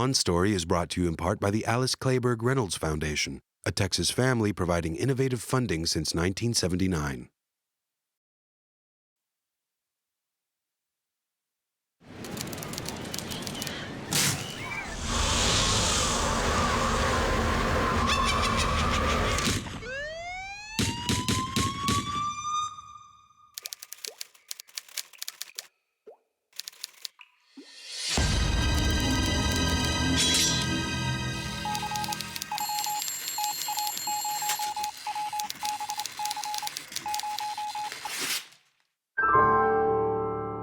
On Story is brought to you in part by the Alice Clayburgh Reynolds Foundation, a Texas family providing innovative funding since 1979.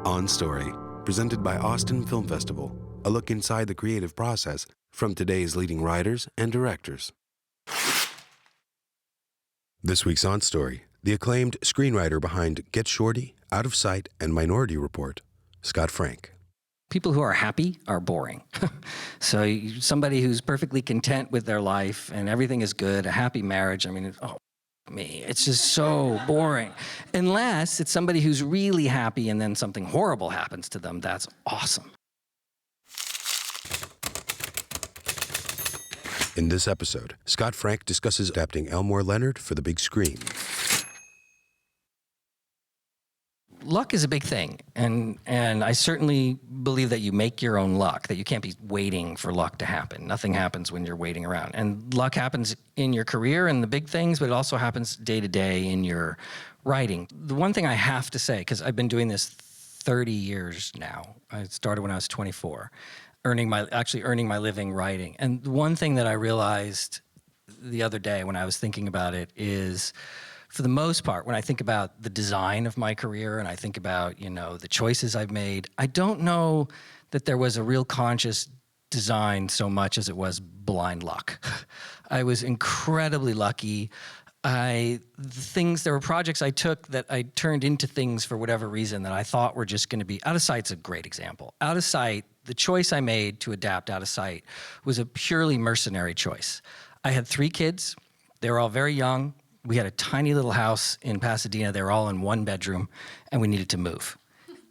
On Story, presented by Austin Film Festival, a look inside the creative process from today's leading writers and directors. This week's On Story, the acclaimed screenwriter behind Get Shorty, Out of Sight, and Minority Report, Scott Frank. People who are happy are boring. So somebody who's perfectly content with their life and everything is good, a happy marriage, I mean, it's just so boring. Unless it's somebody who's really happy and then something horrible happens to them, that's awesome. In this episode, Scott Frank discusses adapting Elmore Leonard for the big screen. Luck is a big thing, and I certainly believe that you make your own luck, that you can't be waiting for luck to happen. Nothing happens when you're waiting around. And luck happens in your career and the big things, but it also happens day to day in your writing. The one thing I have to say, because I've been doing this 30 years now, I started when I was 24, earning my living writing. And the one thing that I realized the other day when I was thinking about it is, for the most part, when I think about the design of my career and I think about, the choices I've made, I don't know that there was a real conscious design so much as it was blind luck. I was incredibly lucky. There were projects I took that I turned into things for whatever reason that I thought were just going to be. Out of Sight's a great example. Out of Sight, the choice I made to adapt Out of Sight was a purely mercenary choice. I had 3 kids. They were all very young. We had a tiny little house in Pasadena. They were all in 1 bedroom, and we needed to move.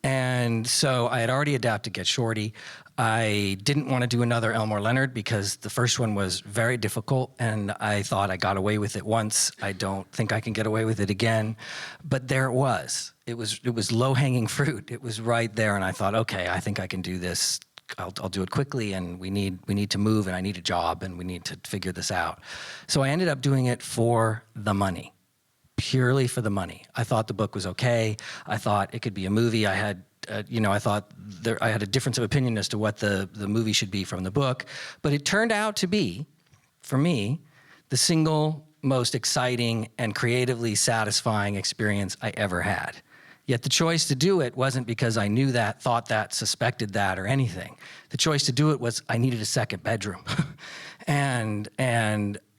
And so I had already adapted Get Shorty. I didn't want to do another Elmore Leonard because the first one was very difficult, and I thought I got away with it once. I don't think I can get away with it again. But there it was. It was low-hanging fruit. It was right there, and I thought, okay, I think I can do this. I'll do it quickly, and we need to move, and I need a job, and we need to figure this out. So I ended up doing it for the money, purely for the money. I thought the book was okay. I thought it could be a movie. I had, I thought I had a difference of opinion as to what the movie should be from the book, but it turned out to be, for me, the single most exciting and creatively satisfying experience I ever had. Yet the choice to do it wasn't because I knew that, thought that, suspected that, or anything. The choice to do it was I needed a second bedroom. and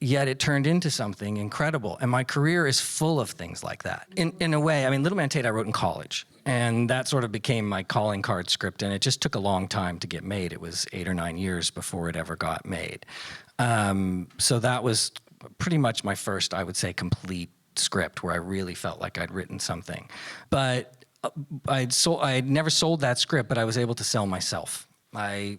yet it turned into something incredible. And my career is full of things like that. In a way, Little Man Tate I wrote in college. And that sort of became my calling card script. And it just took a long time to get made. It was 8 or 9 years before it ever got made. So that was pretty much my first, I would say, complete script where I really felt like I'd written something. But I had never sold that script, but I was able to sell myself.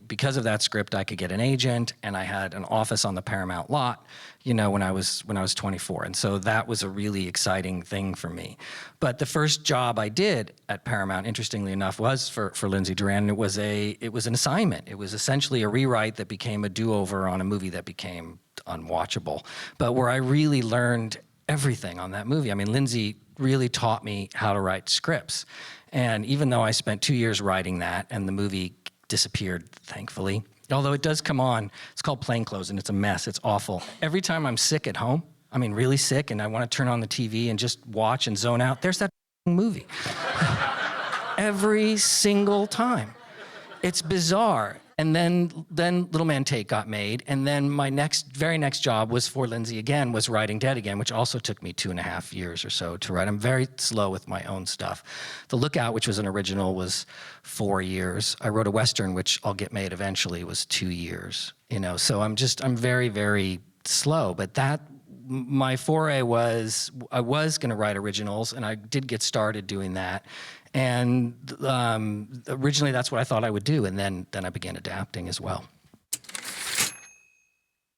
Because of that script, I could get an agent, and I had an office on the Paramount lot, when I was 24. And so that was a really exciting thing for me. But the first job I did at Paramount, interestingly enough, was for Lindsay Duran. It was an assignment. It was essentially a rewrite that became a do-over on a movie that became unwatchable, but where I really learned everything on that movie. Lindsay really taught me how to write scripts. And even though I spent 2 years writing that and the movie disappeared, thankfully, although it does come on, it's called Plainclothes and it's a mess, it's awful. Every time I'm sick at home, really sick, and I want to turn on the TV and just watch and zone out, there's that movie. Every single time. It's bizarre. And then Little Man Tate got made, and then my very next job was for Lindsay again, was writing Dead Again, which also took me 2.5 years or so to write. I'm very slow with my own stuff. The Lookout, which was an original, was 4 years. I wrote a Western, which I'll get made eventually, was 2 years. So I'm very, very slow. But my foray was, I was going to write originals, and I did get started doing that. And originally that's what I thought I would do, and then I began adapting as well.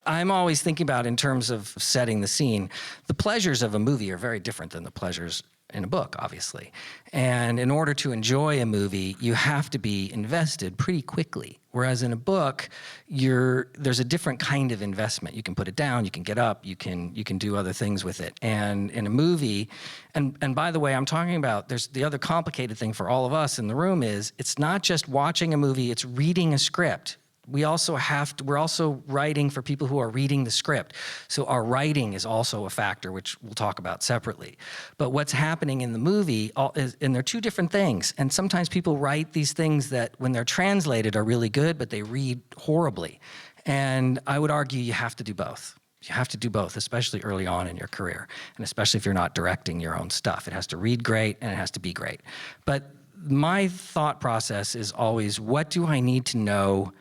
I'm always thinking about in terms of setting the scene. The pleasures of a movie are very different than the pleasures in a book, obviously. And in order to enjoy a movie, you have to be invested pretty quickly. Whereas in a book, there's a different kind of investment. You can put it down, you can get up, you can do other things with it. And in a movie, and by the way, I'm talking about, there's the other complicated thing for all of us in the room is, it's not just watching a movie, it's reading a script. We're also writing for people who are reading the script. So our writing is also a factor, which we'll talk about separately. But what's happening in the movie, and they're two different things. And sometimes people write these things that when they're translated are really good, but they read horribly. And I would argue you have to do both. You have to do both, especially early on in your career. And especially if you're not directing your own stuff. It has to read great and it has to be great. But my thought process is always, what do I need to know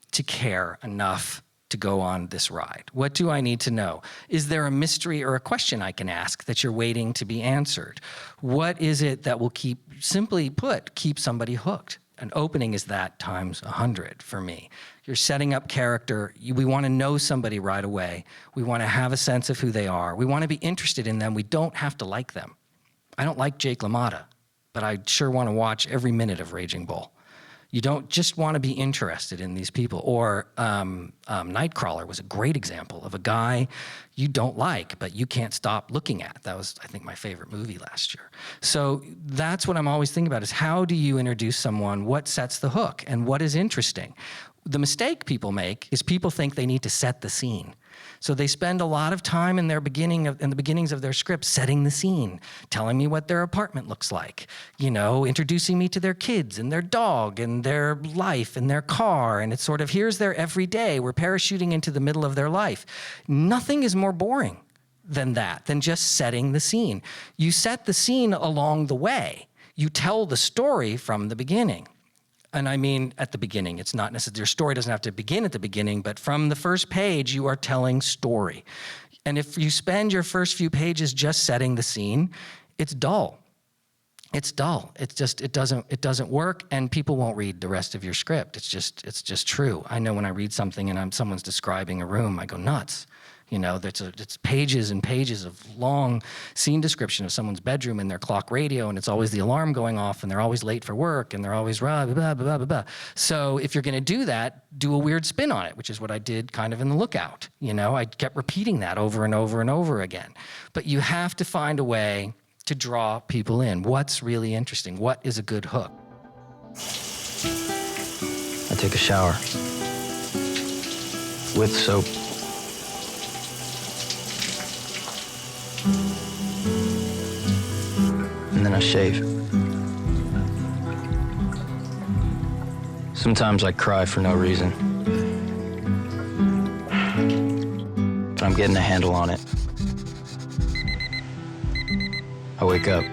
to care enough to go on this ride? What do I need to know? Is there a mystery or a question I can ask that you're waiting to be answered? What is it that will simply put, keep somebody hooked? An opening is that times 100 for me. You're setting up character. We want to know somebody right away. We want to have a sense of who they are. We want to be interested in them. We don't have to like them. I don't like Jake LaMotta, but I sure want to watch every minute of Raging Bull. You don't just want to be interested in these people. Or Nightcrawler was a great example of a guy you don't like, but you can't stop looking at. That was, I think, my favorite movie last year. So that's what I'm always thinking about is how do you introduce someone, what sets the hook, and what is interesting? The mistake people make is people think they need to set the scene. So they spend a lot of time in the beginnings of their script setting the scene, telling me what their apartment looks like, introducing me to their kids and their dog and their life and their car. And it's sort of, here's their everyday. We're parachuting into the middle of their life. Nothing is more boring than that, than just setting the scene. You set the scene along the way. You tell the story from the beginning. And I mean, at the beginning, it's not necessarily, your story doesn't have to begin at the beginning, but from the first page, you are telling story. And if you spend your first few pages just setting the scene, it's dull. It's dull. It doesn't work, and people won't read the rest of your script. It's just true. I know when I read something and someone's describing a room, I go nuts. It's pages and pages of long scene description of someone's bedroom and their clock radio, and it's always the alarm going off, and they're always late for work, and they're always blah, blah, blah, blah, blah. So if you're going to do that, do a weird spin on it, which is what I did kind of in The Lookout. I kept repeating that over and over and over again. But you have to find a way to draw people in. What's really interesting? What is a good hook? I take a shower with soap. And then I shave. Sometimes I cry for no reason. But I'm getting a handle on it. I wake up.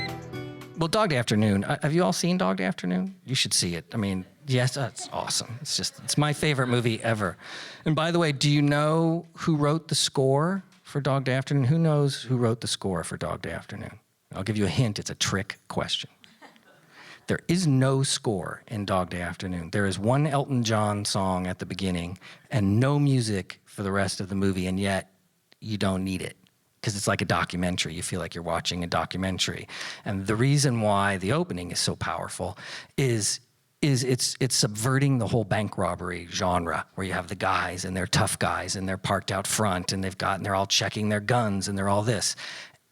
Well, Dog Day Afternoon, have you all seen Dog Day Afternoon? You should see it. I mean, yes, it's awesome. It's my favorite movie ever. And by the way, do you know who wrote the score for Dog Day Afternoon? Who knows who wrote the score for Dog Day Afternoon? I'll give you a hint. It's a trick question. There is no score in Dog Day Afternoon. There is one Elton John song at the beginning and no music for the rest of the movie, and yet you don't need it because it's like a documentary. You feel like you're watching a documentary. And the reason why the opening is so powerful is it's subverting the whole bank robbery genre, where you have the guys and they're tough guys and they're parked out front and they're all checking their guns and they're all this.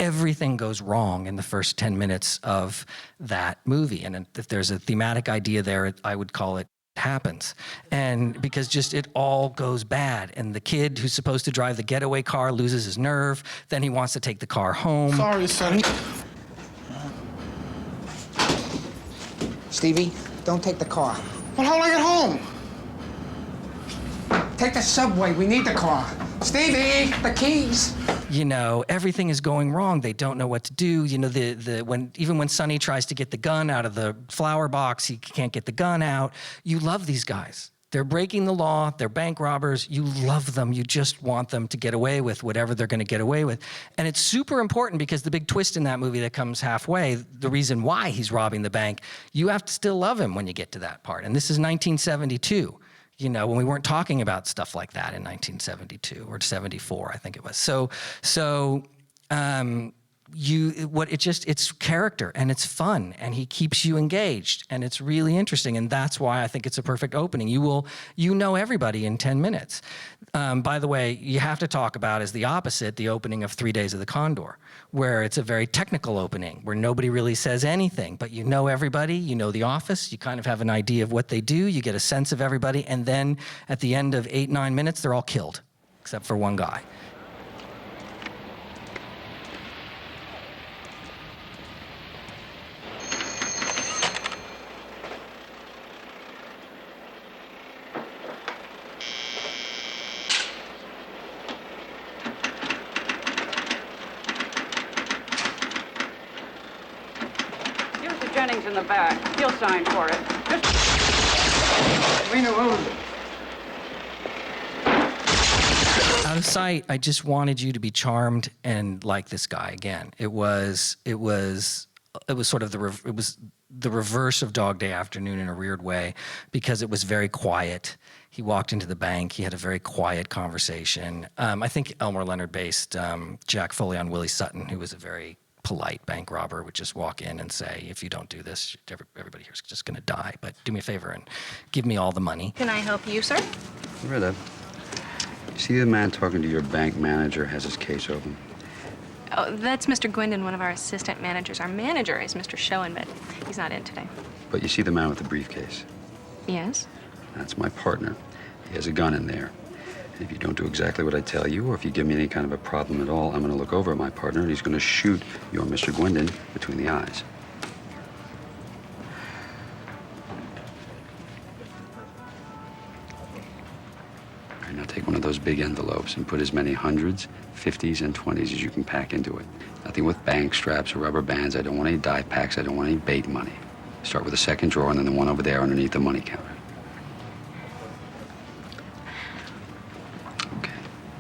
Everything goes wrong in the first 10 minutes of that movie. And if there's a thematic idea there, I would call it happens. And because just it all goes bad. And the kid who's supposed to drive the getaway car loses his nerve. Then he wants to take the car home. Sorry, son. Stevie, don't take the car. Well, how will I get home? Take the subway. We need the car. Stevie, the keys. Everything is going wrong. They don't know what to do. Even when Sonny tries to get the gun out of the flower box, he can't get the gun out. You love these guys. They're breaking the law. They're bank robbers. You love them. You just want them to get away with whatever they're going to get away with. And it's super important because the big twist in that movie that comes halfway, the reason why he's robbing the bank, you have to still love him when you get to that part. And this is 1972. you know, when we weren't talking about stuff like that in 1972 or 74, I think it was. It's character and it's fun and he keeps you engaged and it's really interesting, and that's why I think it's a perfect opening. You know everybody in 10 minutes. By the way, you have to talk about as the opposite, the opening of 3 Days of the Condor, where it's a very technical opening where nobody really says anything, but you know everybody, you know the office, you kind of have an idea of what they do, you get a sense of everybody, and then at the end of 8-9 minutes, they're all killed, except for one guy. Jennings in the back. He'll sign for it. Just... Leave me alone. Out of sight, I just wanted you to be charmed and like this guy again. It was sort of the reverse of Dog Day Afternoon in a weird way, because it was very quiet. He walked into the bank. He had a very quiet conversation. I think Elmore Leonard based Jack Foley on Willie Sutton, who was a very polite bank robber, would just walk in and say, if you don't do this, everybody here's just going to die. But do me a favor and give me all the money. Can I help you, sir? Rita, you see the man talking to your bank manager has his case open? Oh, that's Mr. Gwendon, one of our assistant managers. Our manager is Mr. Schoen, but he's not in today. But you see the man with the briefcase? Yes? That's my partner. He has a gun in there. If you don't do exactly what I tell you, or if you give me any kind of a problem at all, I'm going to look over at my partner, and he's going to shoot your Mr. Gwendon between the eyes. All right, now take one of those big envelopes and put as many hundreds, 50s, and 20s as you can pack into it. Nothing with bank straps or rubber bands. I don't want any die packs. I don't want any bait money. Start with the second drawer and then the one over there underneath the money counter.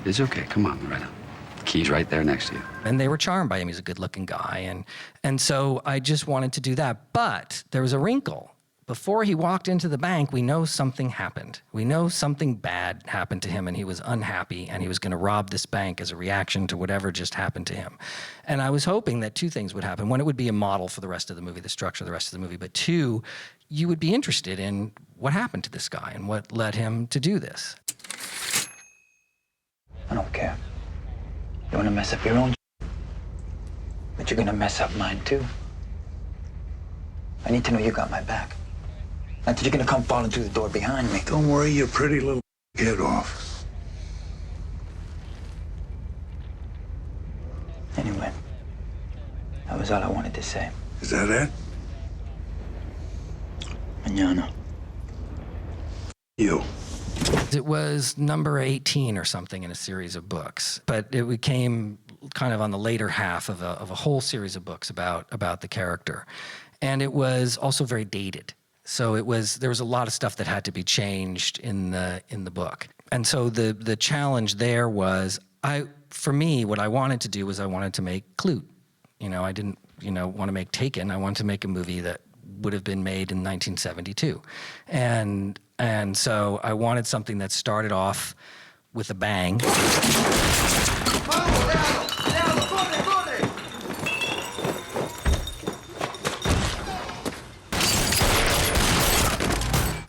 It's okay. Come on, Loretta. The key's right there next to you. And they were charmed by him. He's a good-looking guy. And so I just wanted to do that. But there was a wrinkle. Before he walked into the bank, we know something happened. We know something bad happened to him, and he was unhappy, and he was going to rob this bank as a reaction to whatever just happened to him. And I was hoping that two things would happen. One, it would be a model for the rest of the movie, the structure of the rest of the movie. But two, you would be interested in what happened to this guy and what led him to do this. I don't care. You want to mess up your own, but you're going to mess up mine, too. I need to know you got my back. Not that you're going to come falling through the door behind me. Don't worry your pretty little head off. Anyway, that was all I wanted to say. Is that it? Mañana. You. It was number 18 or something in a series of books, but it became kind of on the later half of a whole series of books about the character. And it was also very dated. So there was a lot of stuff that had to be changed in the book. And so the challenge there was, for me, what I wanted to do was I wanted to make Clute. I didn't, want to make Taken. I wanted to make a movie that would have been made in 1972. And so I wanted something that started off with a bang.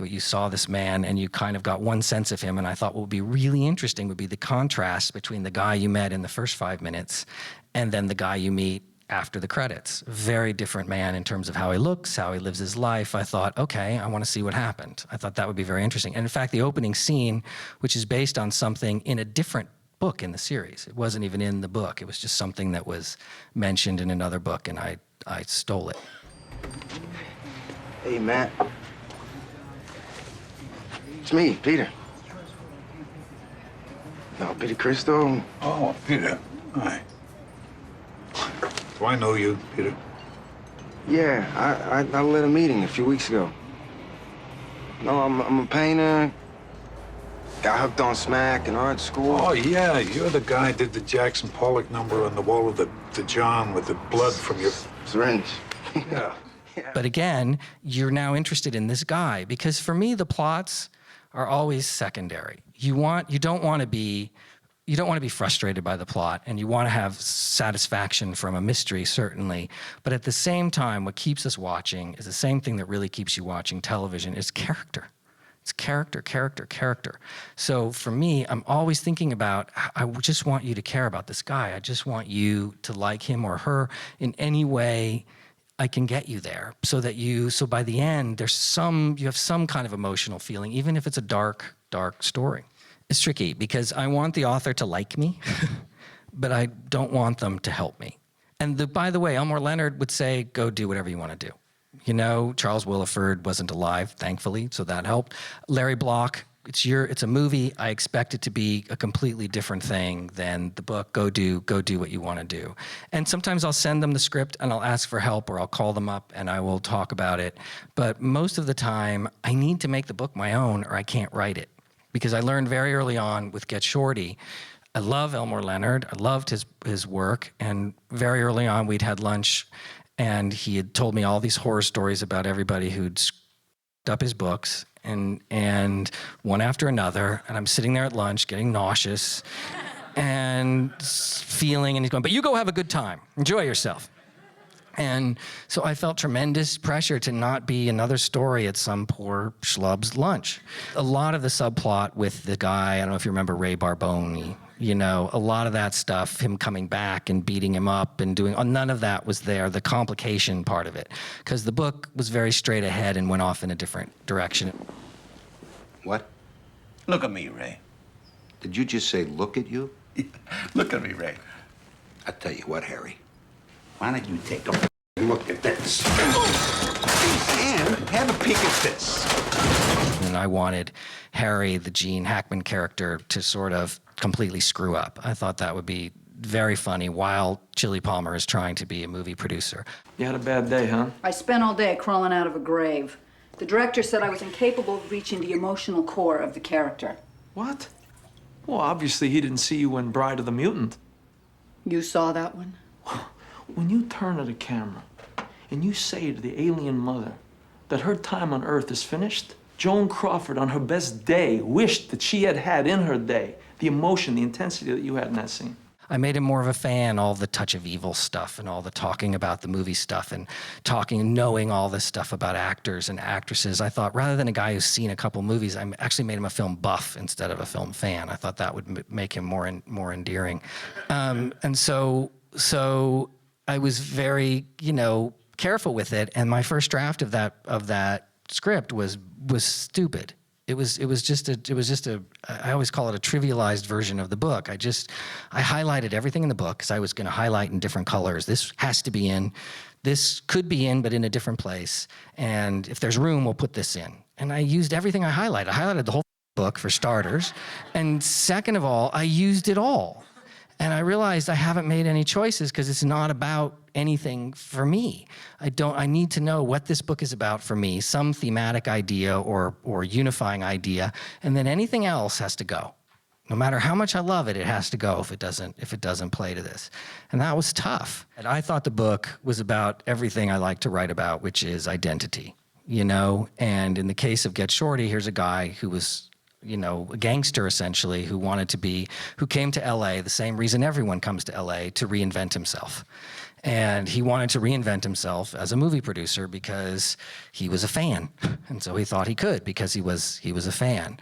You saw this man and you kind of got one sense of him, and I thought what would be really interesting would be the contrast between the guy you met in the first 5 minutes and then the guy you meet after the credits. Very different man in terms of how he looks, how he lives his life. I thought, okay, I want to see what happened. I thought that would be very interesting. And in fact, the opening scene, which is based on something in a different book in the series. It wasn't even in the book. It was just something that was mentioned in another book, and I stole it. Hey, Matt. It's me, Peter. No, Peter Cristo. Oh, Peter. Hi. Do I know you, Peter? Yeah, I led a meeting a few weeks ago. No, I'm a painter. Got hooked on smack in art school. Oh, yeah, you're the guy who did the Jackson Pollock number on the wall of the John with the blood from your... Syringe. Yeah. But again, you're now interested in this guy, because for me, the plots are always secondary. You don't want to be frustrated by the plot, and you want to have satisfaction from a mystery, certainly. But at the same time, what keeps us watching is the same thing that really keeps you watching television, is character. It's character, character, character. So for me, I'm always thinking about, I just want you to care about this guy. I just want you to like him or her in any way I can get you there, so by the end, you have some kind of emotional feeling, even if it's a dark, dark story. It's tricky because I want the author to like me, but I don't want them to help me. And by the way, Elmore Leonard would say, go do whatever you want to do. You know, Charles Willeford wasn't alive, thankfully, so that helped. Larry Block, it's a movie. I expect it to be a completely different thing than the book. Go do what you want to do. And sometimes I'll send them the script and I'll ask for help, or I'll call them up and I will talk about it. But most of the time, I need to make the book my own or I can't write it. Because I learned very early on with Get Shorty, I love Elmore Leonard, I loved his work, and very early on we'd had lunch and he had told me all these horror stories about everybody who'd screwed up his books, and one after another, and I'm sitting there at lunch getting nauseous and feeling, and he's going, but you go have a good time, enjoy yourself. And so I felt tremendous pressure to not be another story at some poor schlub's lunch. A lot of the subplot with the guy, I don't know if you remember Ray Barbone, you know, a lot of that stuff, him coming back and beating him up and doing, none of that was there, the complication part of it. Because the book was very straight ahead and went off in a different direction. What? Look at me, Ray. Did you just say look at you? Look at me, Ray. I tell you what, Harry. Why don't you take a look at this? And have a peek at this. And I wanted Harry, the Gene Hackman character, to sort of completely screw up. I thought that would be very funny while Chili Palmer is trying to be a movie producer. You had a bad day, huh? I spent all day crawling out of a grave. The director said I was incapable of reaching the emotional core of the character. What? Well, obviously he didn't see you in Bride of the Mutant. You saw that one? When you turn to the camera and you say to the alien mother that her time on Earth is finished, Joan Crawford, on her best day, wished that she had in her day the emotion, the intensity that you had in that scene. I made him more of a fan, all the touch of evil stuff and all the talking about the movie stuff and knowing all this stuff about actors and actresses. I thought rather than a guy who's seen a couple movies, I actually made him a film buff instead of a film fan. I thought that would make him more endearing. And so I was very, careful with it. And my first draft of that script was stupid. It was just a I always call it a trivialized version of the book. I highlighted everything in the book because I was going to highlight in different colors. This has to be in, this could be in, but in a different place. And if there's room, we'll put this in. And I used everything I highlighted. I highlighted the whole book for starters. And second of all, I used it all. And I realized I haven't made any choices because it's not about anything for me. I need to know what this book is about for me, some thematic idea or unifying idea, and then anything else has to go. No matter how much I love it, it has to go if it doesn't play to this. And that was tough. And I thought the book was about everything I like to write about, which is identity, And in the case of Get Shorty, here's a guy who was a gangster essentially who came to LA, the same reason everyone comes to LA, to reinvent himself. And he wanted to reinvent himself as a movie producer because he was a fan. And so he thought he could because he was a fan.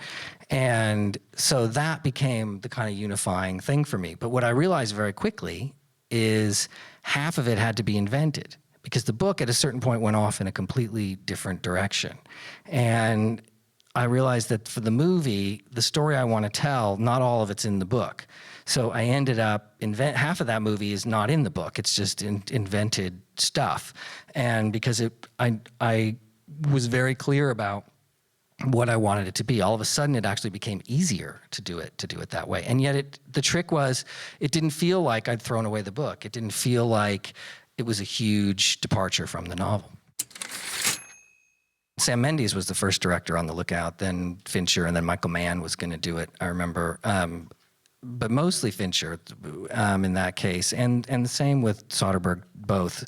And so that became the kind of unifying thing for me. But what I realized very quickly is half of it had to be invented because the book at a certain point went off in a completely different direction. And I realized that for the movie, the story I want to tell, not all of it's in the book. So I ended up, half of that movie is not in the book. It's just invented stuff. And because I was very clear about what I wanted it to be, all of a sudden it actually became easier to do it that way. And yet the trick was, it didn't feel like I'd thrown away the book. It didn't feel like it was a huge departure from the novel. Sam Mendes was the first director on the lookout, then Fincher, and then Michael Mann was going to do it, I remember. But mostly Fincher in that case, and the same with Soderbergh, both.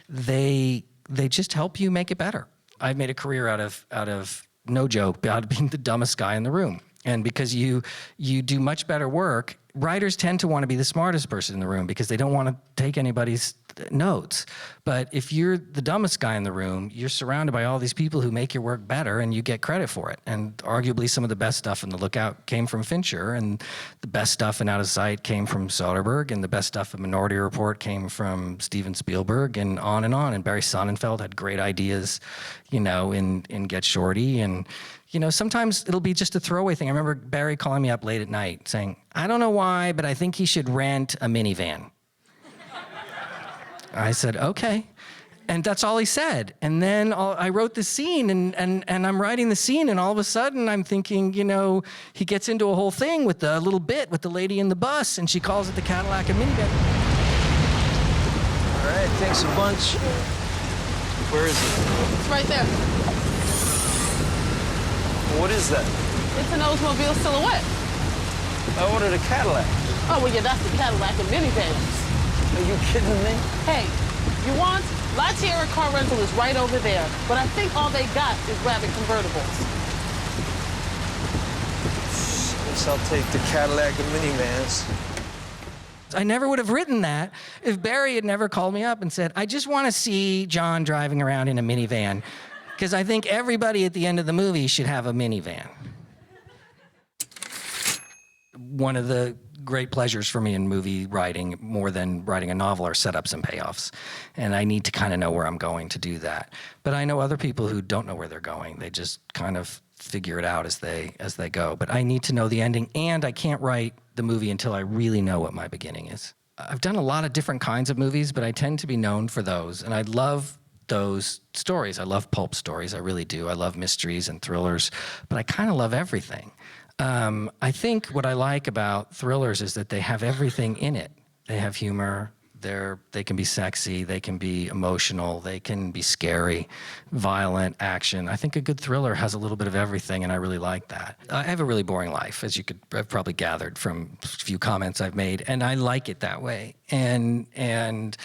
They just help you make it better. I've made a career out of no joke, about being the dumbest guy in the room. And because you do much better work, writers tend to want to be the smartest person in the room because they don't want to take anybody's notes. But if you're the dumbest guy in the room, you're surrounded by all these people who make your work better and you get credit for it. And arguably some of the best stuff in The Lookout came from Fincher, and the best stuff in Out of Sight came from Soderbergh, and the best stuff in Minority Report came from Steven Spielberg, and on. And Barry Sonnenfeld had great ideas, in Get Shorty. And sometimes it'll be just a throwaway thing. I remember Barry calling me up late at night saying, I don't know why, but I think he should rent a minivan. I said, okay. And that's all he said. And then I wrote the scene, and I'm writing the scene, and all of a sudden I'm thinking, he gets into a whole thing with the little bit with the lady in the bus, and she calls it the Cadillac and minivan. All right, thanks a bunch. Where is it? It's right there. What is that? It's an Oldsmobile Silhouette. I ordered a Cadillac. Oh, well, yeah, that's the Cadillac and minivans. Are you kidding me? Hey, you want? La Tierra Car Rental is right over there, but I think all they got is Rabbit convertibles. Guess I'll take the Cadillac and minivans. I never would have written that if Barry had never called me up and said, I just want to see John driving around in a minivan, because I think everybody at the end of the movie should have a minivan. One of the great pleasures for me in movie writing, more than writing a novel, are setups and payoffs. And I need to kind of know where I'm going to do that. But I know other people who don't know where they're going. They just kind of figure it out as they go. But I need to know the ending, and I can't write the movie until I really know what my beginning is. I've done a lot of different kinds of movies, but I tend to be known for those. And I love those stories. I love pulp stories. I really do. I love mysteries and thrillers, but I kind of love everything. I think what I like about thrillers is that they have everything in it. They have humor, they can be sexy, they can be emotional, they can be scary, violent, action. I think a good thriller has a little bit of everything, and I really like that. I have a really boring life, as you could have probably gathered from a few comments I've made, and I like it that way. And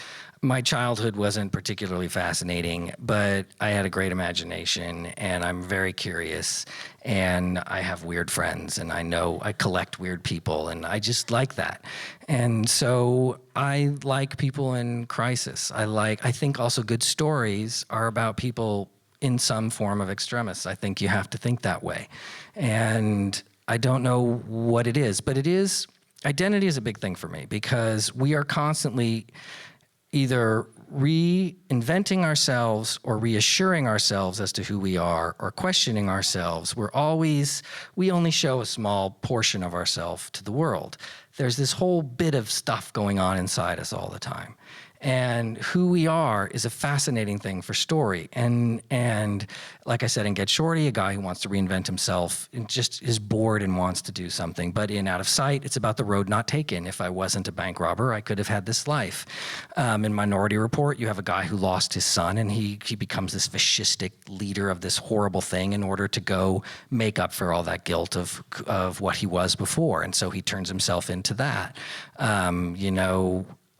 my childhood wasn't particularly fascinating, but I had a great imagination, and I'm very curious, and I have weird friends, and I collect weird people, and I just like that. And so I like people in crisis. I think also good stories are about people in some form of extremis. I think you have to think that way. And I don't know what it is, but identity is a big thing for me, because we are constantly either reinventing ourselves or reassuring ourselves as to who we are, or questioning ourselves. We only show a small portion of ourselves to the world. There's this whole bit of stuff going on inside us all the time. And who we are is a fascinating thing for story. And like I said, in Get Shorty, a guy who wants to reinvent himself and just is bored and wants to do something. But in Out of Sight, it's about the road not taken. If I wasn't a bank robber, I could have had this life. In Minority Report, you have a guy who lost his son, and he becomes this fascistic leader of this horrible thing in order to go make up for all that guilt of what he was before. And so he turns himself into that.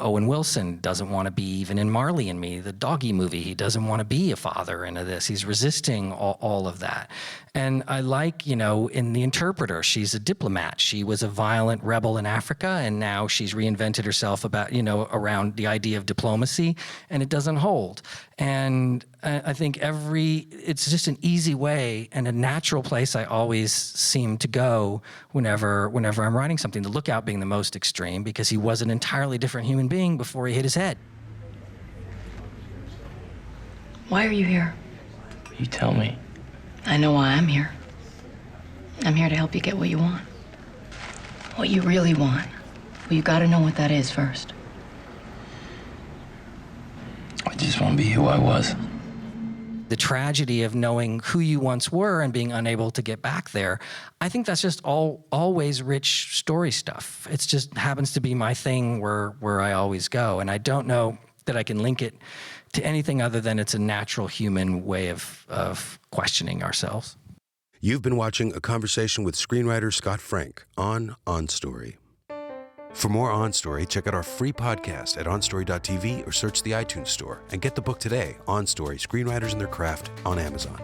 Owen Wilson doesn't want to be, even in Marley and Me, the doggy movie, he doesn't want to be a father into this. He's resisting all of that. And I like, in The Interpreter, she's a diplomat. She was a violent rebel in Africa, and now she's reinvented herself around the idea of diplomacy, and it doesn't hold. And I think it's just an easy way and a natural place I always seem to go whenever I'm writing something. The Lookout being the most extreme, because he was an entirely different human being before he hit his head. Why are you here? You tell me. I know why I'm here. I'm here to help you get what you want. What you really want. Well, you gotta know what that is first. I just want to be who I was. The tragedy of knowing who you once were and being unable to get back there, I think that's just always rich story stuff. It just happens to be my thing where I always go. And I don't know that I can link it to anything other than it's a natural human way of questioning ourselves. You've been watching a conversation with screenwriter Scott Frank on OnStory. For more OnStory, check out our free podcast at onstory.tv or search the iTunes store, and get the book today, OnStory, Screenwriters and Their Craft, on Amazon.